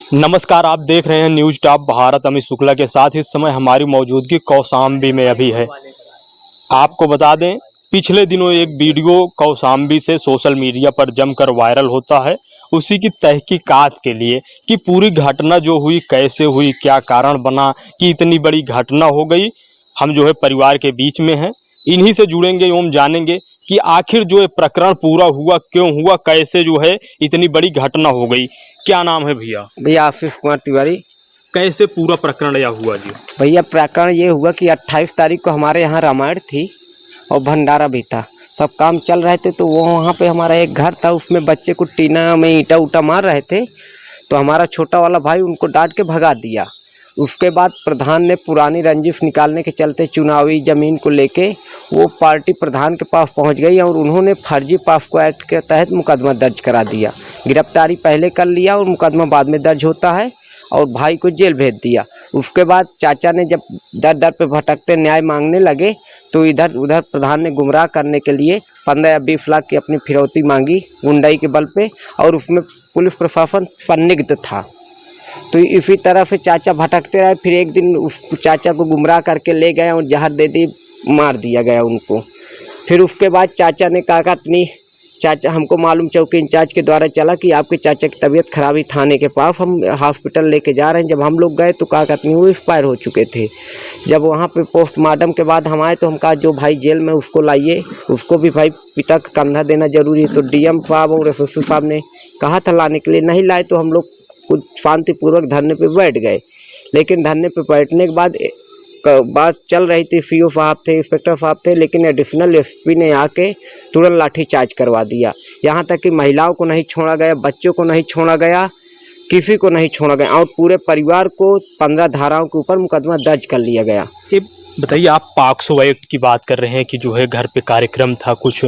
नमस्कार, आप देख रहे हैं न्यूज टॉप भारत। अमित शुक्ला के साथ इस समय हमारी मौजूदगी कौशाम्बी में अभी है। आपको बता दें, पिछले दिनों एक वीडियो कौशाम्बी से सोशल मीडिया पर जमकर वायरल होता है, उसी की तहकीकात के लिए कि पूरी घटना जो हुई कैसे हुई, क्या कारण बना कि इतनी बड़ी घटना हो गई। हम जो है परिवार के बीच में हैं, इन्हीं से जुड़ेंगे एवं जानेंगे कि आखिर जो है प्रकरण पूरा हुआ, क्यों हुआ, कैसे जो है इतनी बड़ी घटना हो गई। क्या नाम है भैया? भैया आशीष कुमार तिवारी। कैसे पूरा प्रकरण यह हुआ जी? भैया प्रकरण ये हुआ कि 28 तारीख को हमारे यहाँ रामायण थी और भंडारा भी था। सब काम चल रहे थे तो वो वहाँ पे हमारा एक घर था, उसमें बच्चे को टीना में ईंटा उटा मार रहे थे तो हमारा छोटा वाला भाई उनको डांट के भगा दिया। उसके बाद प्रधान ने पुरानी रंजिश निकालने के चलते चुनावी ज़मीन को लेके वो पार्टी प्रधान के पास पहुंच गई और उन्होंने फर्जी पास्को एक्ट के तहत मुकदमा दर्ज करा दिया। गिरफ्तारी पहले कर लिया और मुकदमा बाद में दर्ज होता है और भाई को जेल भेज दिया। उसके बाद चाचा ने जब दर दर पे भटकते न्याय मांगने लगे तो इधर उधर प्रधान ने गुमराह करने के लिए 15 या 20 लाख की अपनी फिरौती मांगी गुंडाई के बल पे, और उसमें पुलिस प्रशासन संदिग्ध था। तो इसी तरह से चाचा भटकते रहे। फिर एक दिन उस चाचा को गुमराह करके ले गए और जहर दे दी, मार दिया गया उनको। फिर उसके बाद चाचा ने कहा कि चाचा हमको मालूम चौकी इंचार्ज के द्वारा चला कि आपके चाचा की तबीयत खराब ही थाने के पास, हम हॉस्पिटल लेके जा रहे हैं। जब हम लोग गए तो कहा कि वो एक्सपायर हो चुके थे। जब वहाँ पे पोस्टमार्टम के बाद हम आए तो हम कहा जो भाई जेल में उसको लाइए, उसको भी भाई पिता का कंधा देना जरूरी है। तो डीएम साहब और एसएसपी साहब ने कहा था लाने के लिए, नहीं लाए तो हम लोग कुछ शांतिपूर्वक धरने पे बैठ गए। लेकिन धरने पे बैठने के बाद बात चल रही थी, सीओ साहब थे, इंस्पेक्टर साहब थे, लेकिन एडिशनल एसपी ने आके तुरंत लाठीचार्ज करवा दिया। यहाँ तक कि महिलाओं को नहीं छोड़ा गया, बच्चों को नहीं छोड़ा गया, किसी को नहीं छोड़ा गया और पूरे परिवार को 15 धाराओं के ऊपर मुकदमा दर्ज कर लिया गया। ये बताइए, आप पॉक्सो एक्ट की बात कर रहे हैं कि जो है घर पे कार्यक्रम था, कुछ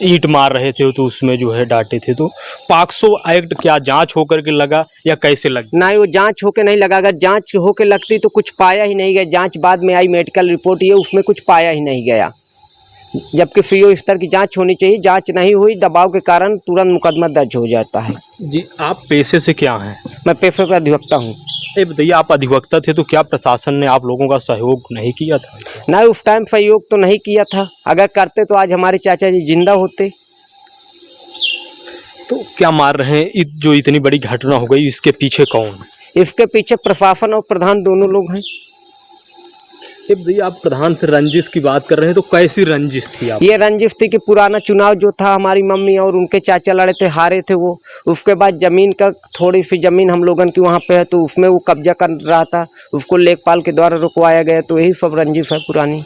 ईंट मार रहे थे तो उसमें जो है डांटे थे, तो पॉक्सो एक्ट क्या जांच होकर के लगा या कैसे लगा? नहीं, वो जांच होके नहीं लगा। अगर जांच होके लगती तो कुछ पाया ही नहीं गया। जांच बाद में आई, मेडिकल रिपोर्ट ये, उसमें कुछ पाया ही नहीं गया। जबकि सीओ स्तर की जांच होनी चाहिए, जांच नहीं हुई, दबाव के कारण तुरंत मुकदमा दर्ज हो जाता है। जी, आप पेशे से क्या हैं? मैं पेशे का अधिवक्ता हूँ। ये बताइए, आप अधिवक्ता थे तो क्या प्रशासन ने आप लोगों का सहयोग नहीं किया था? नहीं, उस टाइम सहयोग तो नहीं किया था। अगर करते तो आज हमारे चाचा जी जिंदा होते। तो क्या मार रहे हैं, जो इतनी बड़ी घटना हो गई, इसके पीछे कौन? इसके पीछे प्रशासन और प्रधान दोनों लोग हैं। भैया, आप प्रधान से रंजिश की बात कर रहे हैं, तो कैसी रंजिश थी आप? ये रंजिश थी कि पुराना चुनाव जो था, हमारी मम्मी और उनके चाचा लड़े थे, हारे थे वो। उसके बाद जमीन का, थोड़ी सी जमीन हम लोगन की वहाँ पे है तो उसमें वो कब्जा कर रहा था, उसको लेखपाल के द्वारा रुकवाया गया। तो यही सब रंजिश है पुरानी।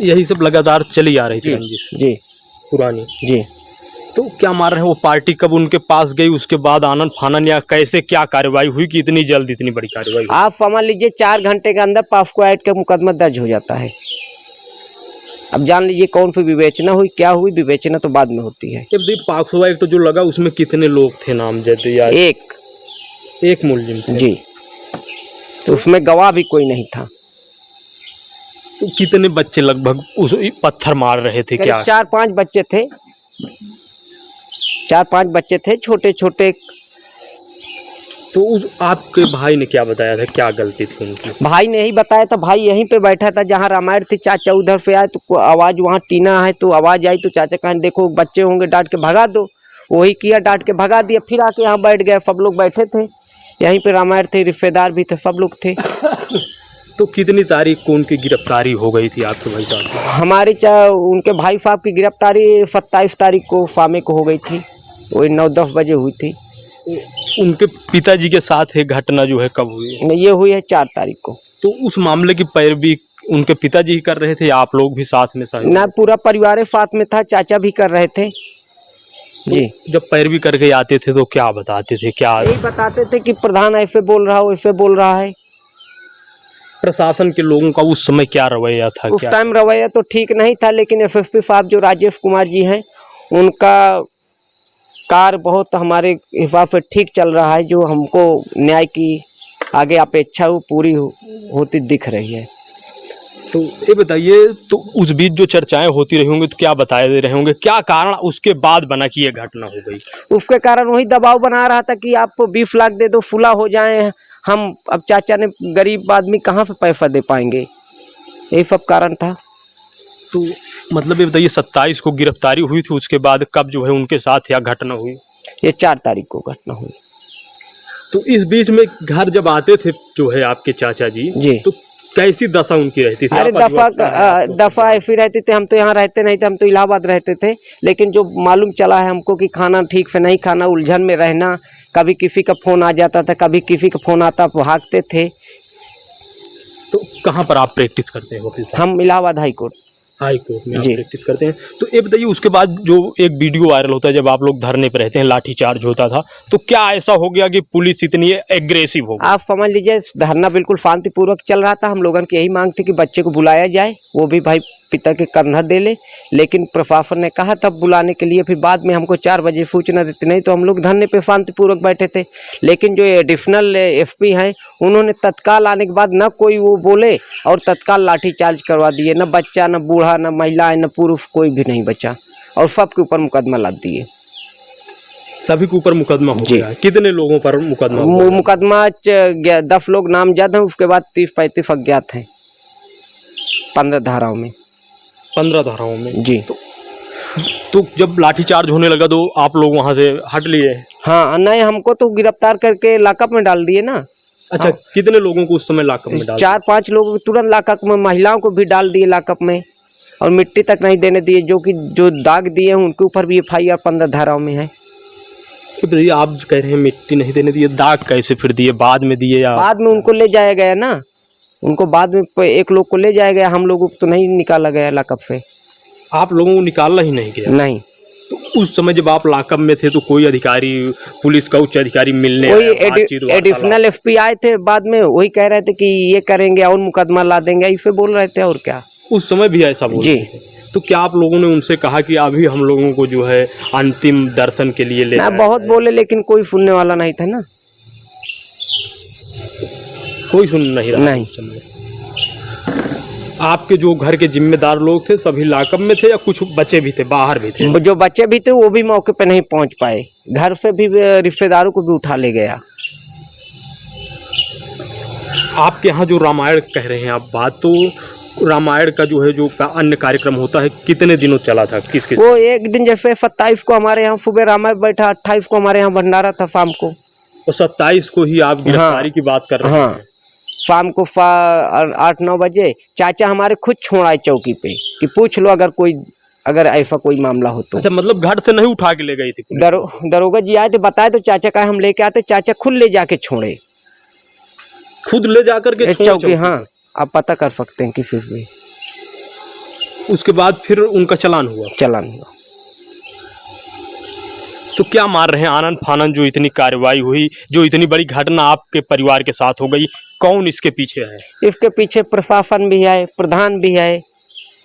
यही सब लगातार चली आ रही थी रंजिश जी पुरानी जी। तो क्या मार रहे हैं, वो पार्टी कब उनके पास गई, उसके बाद आनन फानन या कैसे क्या कार्रवाई हुई कि इतनी जल्द इतनी बड़ी कार्रवाई? आप समझ लीजिए 4 घंटे के अंदर पॉक्सो एक्ट का मुकदमा दर्ज हो जाता है। अब जान लीजिए कौन सी विवेचना हुई, क्या हुई, विवेचना तो बाद में होती है। पॉक्सो एक्ट जो लगा उसमें कितने लोग थे नामजद? या एक मुलजिम जी, तो उसमें गवाह भी कोई नहीं था। तो कितने बच्चे लगभग उस पत्थर मार रहे थे? क्या 4-5 बच्चे थे, 4-5 बच्चे थे छोटे छोटे। तो उस आपके भाई ने क्या बताया था, क्या गलती थी उनकी? भाई ने ही बताया था। भाई यहीं पे बैठा था जहाँ रामायण थी। चाचा उधर से आए तो आवाज़, वहाँ टीना है तो आवाज़ आई तो चाचा कहें देखो बच्चे होंगे, डांट के भगा दो। वही किया, डांट के भगा दिया। फिर आके यहाँ बैठ गए। सब लोग बैठे थे यहीं पे, रामायण थे, रिश्तेदार भी थे, सब लोग थे। तो कितनी तारीख को उनकी गिरफ्तारी हो गई थी आपके भाई साहब? हमारी उनके भाई साहब की गिरफ्तारी 27 तारीख को शाम को हो गई थी। वही 9-10 बजे हुई थी। उनके पिताजी के साथ ये घटना जो है कब हुई? ये हुई है 4 तारीख को। तो उस मामले की पैरवी उनके पिताजी ही कर रहे थे या आप लोग भी साथ में? ना, पूरा परिवार साथ में था, चाचा भी कर रहे थे जी। जब पैरवी करके आते थे तो क्या बताते थे? क्या यही बताते थे कि प्रधान ऐसे बोल रहा हो, ऐसे बोल रहा है। प्रशासन के लोगों का उस समय क्या रवैया था? उस टाइम रवैया तो ठीक नहीं था, लेकिन एसएसपी साहब जो राजेश कुमार जी हैं, उनका कार्य बहुत हमारे हिसाब से ठीक चल रहा है। जो हमको न्याय की आगे अपेक्षा वो पूरी होती दिख रही है। तो ये बताइए, तो उस बीच जो चर्चाएं होती रही होंगी तो क्या बताए दे रहे होंगे, क्या कारण उसके बाद बना कि ये घटना हो गई? उसके कारण वही दबाव बना रहा था कि आप 20 लाख दे दो, फुला हो जाए हम। अब चाचा ने, गरीब आदमी कहाँ से पैसा दे पाएंगे, यही सब कारण था। तो मतलब ये बताइए, 27 को गिरफ्तारी हुई थी, उसके बाद कब जो है उनके साथ यह घटना हुई? ये 4 तारीख को घटना हुई। तो इस बीच में घर जब आते थे जो है आपके चाचा जी, जी। तो कैसी दशा उनकी रहती थी? अरे आप अधिवक्ता दफा ऐसी रहती थी। हम तो यहाँ रहते नहीं थे, हम तो इलाहाबाद रहते थे। लेकिन जो मालूम चला है हमको कि खाना ठीक से नहीं खाना, उलझन में रहना, कभी किसी का फोन आ जाता था, कभी किसी का फोन आता, भागते थे। तो कहाँ पर आप प्रैक्टिस करते हैं वकील साहब? हम Allahabad high court. High court में आप जी। प्रैक्टिस करते हैं। तो ये बताइए, उसके बाद जो एक वीडियो वायरल होता है जब आप लोग धरने पर रहते हैं, लाठीचार्ज होता था, तो क्या ऐसा हो गया कि पुलिस इतनी एग्रेसिव हो गई? आप समझ लीजिए, धरना बिल्कुल शांतिपूर्वक चल रहा था। हम लोगों की यही मांग थी कि बच्चे को बुलाया जाए, वो भी भाई पिता के कंधा दे ले। लेकिन प्रशासन ने कहा तब बुलाने के लिए, फिर बाद में हमको 4 बजे सूचना देती, नहीं तो हम लोग धरने पे शांतिपूर्वक बैठे थे। लेकिन जो एडिशनल एसपी हैं, उन्होंने तत्काल आने के बाद न कोई वो बोले और तत्काल लाठीचार्ज करवा दिए। न बच्चा, न बूढ़ा, न महिलाएं, न पुरुष, कोई भी नहीं बचा, और सबके ऊपर मुकदमा लाद दिए। सभी के ऊपर मुकदमा हो गया? कितने लोगों पर मुकदमा हुआ? मुकदमा 10 लोग नामजद हैं, उसके बाद 30-35 अज्ञात हैं 15 धाराओं में। 15 धाराओं में? जी। तो जब लाठीचार्ज होने लगा तो आप लोग वहां से हट लिए? हाँ, नहीं, हमको तो गिरफ्तार करके लॉकअप में डाल दिए ना। अच्छा, कितने लोगों को उस समय लॉकअप में डाल? 4-5 लोगों को तुरंत लॉकअप में, महिलाओं को भी डाल दिए लॉकअप में, और मिट्टी तक नहीं देने दिए। जो दाग दिए हैं उनके ऊपर भी FIR 15 धाराओं में है। तो आप कह रहे हैं मिट्टी नहीं देने दिए, दाग कैसे फिर दिए? बाद में दिए या बाद में उनको ले जाया गया ना, उनको बाद में एक लोग को ले जाया गया, हम लोगों को तो नहीं निकाला गया लॉकअप से। आप लोगों को निकालना ही नहीं गया? नहीं। तो उस समय जब आप लॉकअप में थे तो कोई अधिकारी, पुलिस का उच्च अधिकारी मिलने कोई आया, बातचीत एडिशनल एसपी आए थे बाद में, वही कह रहे थे कि ये करेंगे और मुकदमा ला देंगे, इसे बोल रहे थे। और क्या उस समय भी ऐसा बोल जी। रहे थे? तो क्या आप लोगों ने उनसे कहा कि अभी हम लोगों को जो है अंतिम दर्शन के लिए ले ना, जाया बहुत जाए? बोले, लेकिन कोई सुनने वाला नहीं था ना। कोई सुन नहीं रहा? नहीं। उस समय आपके जो घर के जिम्मेदार लोग थे सभी लॉकअप में थे या कुछ बच्चे भी थे, बाहर भी थे? जो बच्चे भी थे वो भी मौके पे नहीं पहुंच पाए, घर से भी रिश्तेदारों को भी उठा ले गया। आपके यहाँ जो रामायण कह रहे हैं आप बात, तो रामायण का जो है जो अन्य कार्यक्रम होता है कितने दिनों चला था? किस वो एक दिन जैसे 27 को हमारे यहाँ सुबह रामायण बैठा, 28 को हमारे यहाँ भंडारा था शाम को, और 27 को ही आप गिरफ्तारी की बात कर रहे हैं? हाँ, शाम को 8-9 बजे चाचा हमारे खुद छोड़ाए चौकी पे कि पूछ लो अगर ऐसा कोई मामला हो तो। अच्छा, मतलब घर से नहीं उठा के ले गई थी पुलिस? दरोगा जी आए थे, बताए तो चाचा का हम लेके आते, चाचा खुद ले जाके छोड़े, खुद ले जाकर के छोड़े चौकी। हाँ, आप पता कर सकते हैं किसी से। उसके बाद फिर उनका चालान हुआ? चालान हुआ। तो क्या मान रहे हैं, आनंद फानन जो इतनी कार्रवाई हुई, जो इतनी बड़ी घटना आपके परिवार के साथ हो गई, कौन इसके पीछे है? इसके पीछे प्रशासन भी है, प्रधान भी है।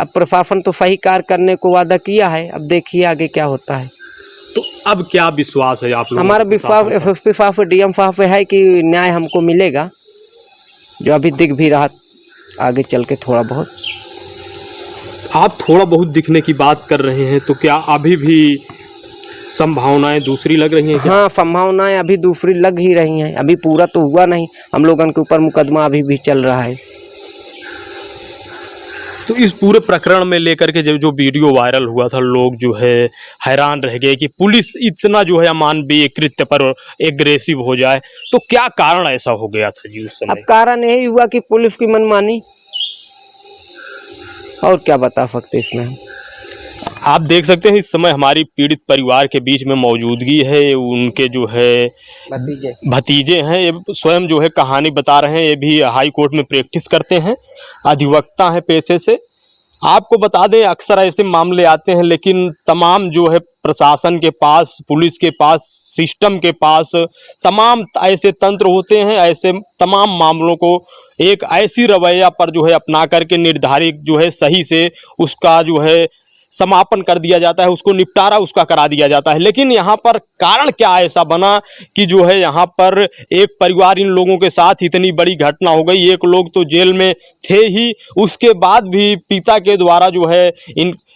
अब प्रशासन तो सही कार्य करने को वादा किया है, अब देखिए आगे क्या होता है। तो अब क्या विश्वास है आप लोगों को? हमारा विश्वास SSP साहब पे, DM साहब पे है कि न्याय हमको मिलेगा, जो अभी दिख भी रहा आगे चल के थोड़ा बहुत। आप थोड़ा बहुत दिखने की बात कर रहे हैं, तो क्या अभी भी संभावनाएं दूसरी लग रही हैं क्या? हाँ, संभावनाएं अभी दूसरी लग ही रही हैं, अभी पूरा तो हुआ नहीं। हम लोगों के ऊपर मुकदमा अभी भी चल रहा है। तो इस पूरे प्रकरण में लेकर के जो वीडियो वायरल हुआ था, लोग जो है हैरान रह गए कि पुलिस इतना जो है अमानवीय कृत्य पर एग्रेसिव हो जाए, तो क्या कारण ऐसा हो गया था जी उस समय? अब कारण यही हुआ कि पुलिस की मनमानी, और क्या बता सकते इसमें हम। आप देख सकते हैं इस समय हमारी पीड़ित परिवार के बीच में मौजूदगी है, उनके जो है भतीजे हैं, ये स्वयं जो है कहानी बता रहे हैं। ये भी हाई कोर्ट में प्रैक्टिस करते हैं, अधिवक्ता हैं पेशे से। आपको बता दें, अक्सर ऐसे मामले आते हैं, लेकिन तमाम जो है प्रशासन के पास, पुलिस के पास, सिस्टम के पास तमाम ऐसे तंत्र होते हैं, ऐसे तमाम मामलों को एक ऐसी रवैया पर जो है अपना करके निर्धारित जो है सही से उसका जो है समापन कर दिया जाता है, उसको निपटारा उसका करा दिया जाता है। लेकिन यहाँ पर कारण क्या ऐसा बना कि जो है यहाँ पर एक परिवार, इन लोगों के साथ इतनी बड़ी घटना हो गई। एक लोग तो जेल में थे ही, उसके बाद भी पिता के द्वारा जो है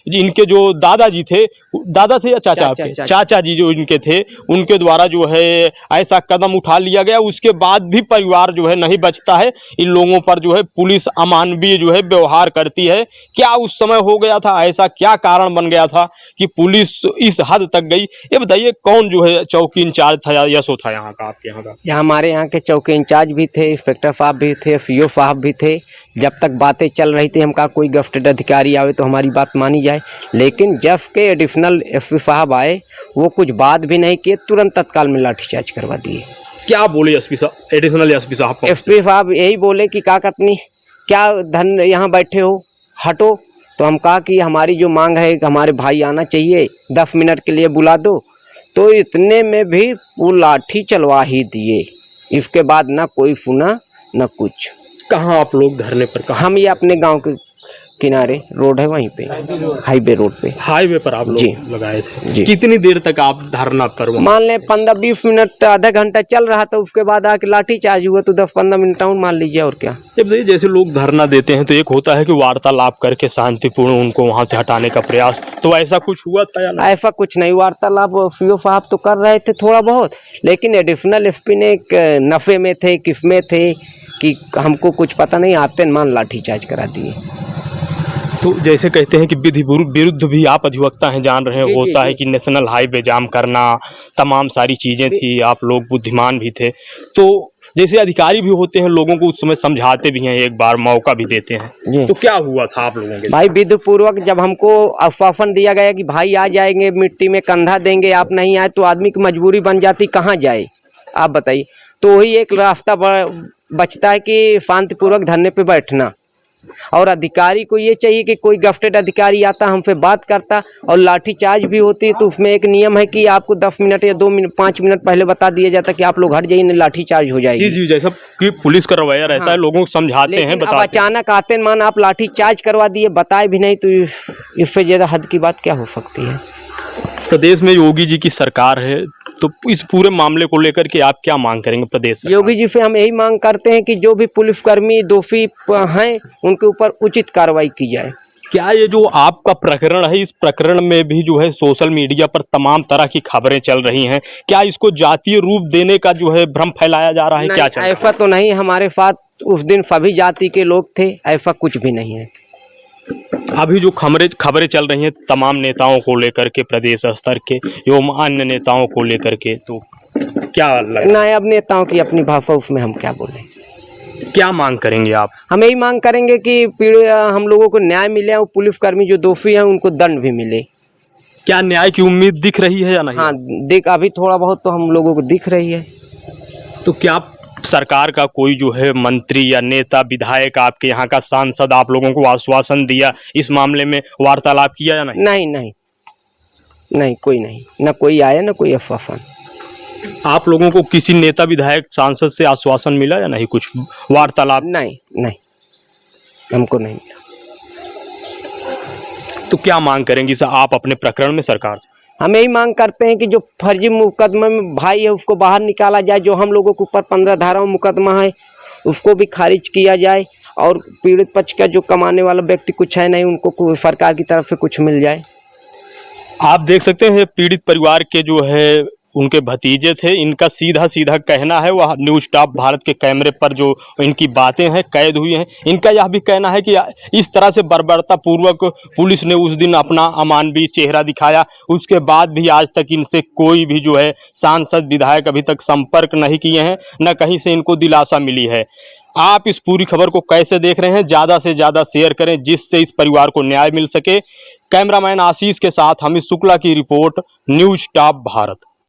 इनके जो दादाजी थे, दादा थे या चाचा आपके, चाचा जी जो इनके थे, उनके द्वारा जो है ऐसा कदम उठा लिया गया। उसके बाद भी परिवार जो है नहीं बचता है। इन लोगों पर जो है पुलिस अमानवीय जो है व्यवहार करती है। क्या उस समय हो गया था, ऐसा क्या कारण बन गया था कि पुलिस इस हद तक गई? ये बताइए, कौन जो है चौकी इंचार्ज था या यसो था यहाँ का, आपके यहाँ का? यहाँ हमारे यहाँ के चौकी इंचार्ज भी थे, इंस्पेक्टर साहब भी थे, सीओ साहब भी थे। जब तक बातें चल रही थी, हम कहा कोई गफ्टेड अधिकारी आवे तो हमारी बात मानी जाए। लेकिन जब के एडिशनल एसपी साहब आए, वो कुछ बात भी नहीं किए, तुरंत तत्काल में लाठीचार्ज करवा दिए। क्या बोले एसपी साहब, एडिशनल एसपी साहब? एसपी साहब यही बोले कि का कतनी क्या धन यहाँ बैठे हो, हटो। तो हम कहा कि हमारी जो मांग है, हमारे भाई आना चाहिए, 10 मिनट के लिए बुला दो। तो इतने में भी वो लाठी चलवा ही दिए। इसके बाद ना कोई सुना ना कुछ। कहाँ आप लोग धरने पर? कहाँ? हम ये अपने गांव के किनारे रोड है वहीं पे, हाईवे रोड पे। हाईवे पर आप लोग लगाए थे जी? कितनी देर तक आप धरना पर? मान ले 15-20 मिनट, आधा घंटा चल रहा था। उसके बाद आके लाठी चार्ज हुआ, तो 10-15 मिनट और मान लीजिए। और क्या जैसे लोग धरना देते हैं तो एक होता है कि वार्तालाप करके शांतिपूर्ण उनको वहां से हटाने का प्रयास, तो ऐसा कुछ हुआ था या नहीं? ऐसा कुछ नहीं। वार्तालाप सीओ साहब तो कर रहे थे थोड़ा बहुत, लेकिन एडिशनल एसपी ने नफे में थे, किसमें थे कि हमको कुछ पता नहीं, आते मान लाठीचार्ज करा दिए। तो जैसे कहते हैं कि विधि विरुद्ध भी आप अधिवक्ता हैं, जान रहे हैं, होता है कि नेशनल हाईवे जाम करना, तमाम सारी चीज़ें थी, आप लोग बुद्धिमान भी थे। तो जैसे अधिकारी भी होते हैं, लोगों को उस समय समझाते भी हैं, एक बार मौका भी देते हैं। तो क्या हुआ था आप लोगों के भाई? विधिपूर्वक जब हमको आश्वासन दिया गया कि भाई आ जाएंगे, मिट्टी में कंधा देंगे, आप नहीं आए तो आदमी की मजबूरी बन जाती, कहाँ जाए आप बताइए। तो वही एक रास्ता बचता है कि शांतिपूर्वक धरने पे बैठना। और अधिकारी को ये चाहिए कि कोई गफ्टेड अधिकारी आता, हमसे बात करता, और लाठीचार्ज भी होती है तो उसमें एक नियम है कि आपको 10 मिनट या 2 मिनट 5 मिनट पहले बता दिया जाता कि आप लोग हट जाइए, लाठीचार्ज हो जाएगी। जी, जैसा कि पुलिस का रवैया रहता है, लोगों को समझाते हैं, बताते हैं। अचानक आते मान आप लाठीचार्ज करवा दिए, बताए भी नहीं, तो इससे ज़्यादा हद की बात क्या हो सकती है? प्रदेश में योगी जी की सरकार है, तो इस पूरे मामले को लेकर के आप क्या मांग करेंगे प्रदेश सरकार? योगी जी से हम यही मांग करते हैं कि जो भी पुलिसकर्मी दोषी हैं, उनके ऊपर उचित कार्रवाई की जाए। क्या ये जो आपका प्रकरण है, इस प्रकरण में भी जो है सोशल मीडिया पर तमाम तरह की खबरें चल रही हैं, क्या इसको जातीय रूप देने का जो है भ्रम फैलाया जा रहा है? क्या चल रहा है? ऐसा तो नहीं, हमारे साथ उस दिन सभी जाति के लोग थे, ऐसा कुछ भी नहीं है। अभी जो खबरें चल रही हैं तमाम नेताओं को लेकर के, प्रदेश स्तर के एवं अन्य नेताओं को लेकर के, तो क्या लग रहा है? अब नेताओं की अपनी भाषा, उसमें हम क्या बोलें? क्या मांग करेंगे आप? हम यही मांग करेंगे कि हम लोगों को न्याय मिले और पुलिसकर्मी जो दोषी हैं उनको दंड भी मिले। क्या न्याय की उम्मीद दिख रही है या नहीं? हाँ, अभी थोड़ा बहुत तो हम लोगों को दिख रही है। तो क्या सरकार का कोई जो है मंत्री या नेता, विधायक, आपके यहाँ का सांसद आप लोगों को आश्वासन दिया, इस मामले में वार्तालाप किया या नहीं? नहीं, कोई नहीं, ना कोई आया ना कोई आश्वासन। आप लोगों को किसी नेता, विधायक, सांसद से आश्वासन मिला या नहीं, कुछ वार्तालाप? नहीं, हमको नहीं मिला। तो क्या मांग करेंगी सर आप अपने प्रकरण में सरकार? हम यही मांग करते हैं कि जो फर्जी मुकदमे में भाई है उसको बाहर निकाला जाए, जो हम लोगों के ऊपर 15 धाराओं मुकदमा है उसको भी खारिज किया जाए, और पीड़ित पक्ष का जो कमाने वाला व्यक्ति कुछ है नहीं, उनको सरकार की तरफ से कुछ मिल जाए। आप देख सकते हैं पीड़ित परिवार के जो है उनके भतीजे थे, इनका सीधा कहना है, वह न्यूज़ टॉप भारत के कैमरे पर जो इनकी बातें हैं कैद हुई हैं, इनका यह भी कहना है कि इस तरह से बर्बरतापूर्वक पुलिस ने उस दिन अपना अमानवीय चेहरा दिखाया, उसके बाद भी आज तक इनसे कोई भी जो है सांसद, विधायक अभी तक संपर्क नहीं किए हैं, न कहीं से इनको दिलासा मिली है। आप इस पूरी खबर को कैसे देख रहे हैं? ज़्यादा से ज़्यादा शेयर करें जिससे इस परिवार को न्याय मिल सके। कैमरामैन आशीष के साथ हमीद शुक्ला की रिपोर्ट, न्यूज़ टॉप भारत।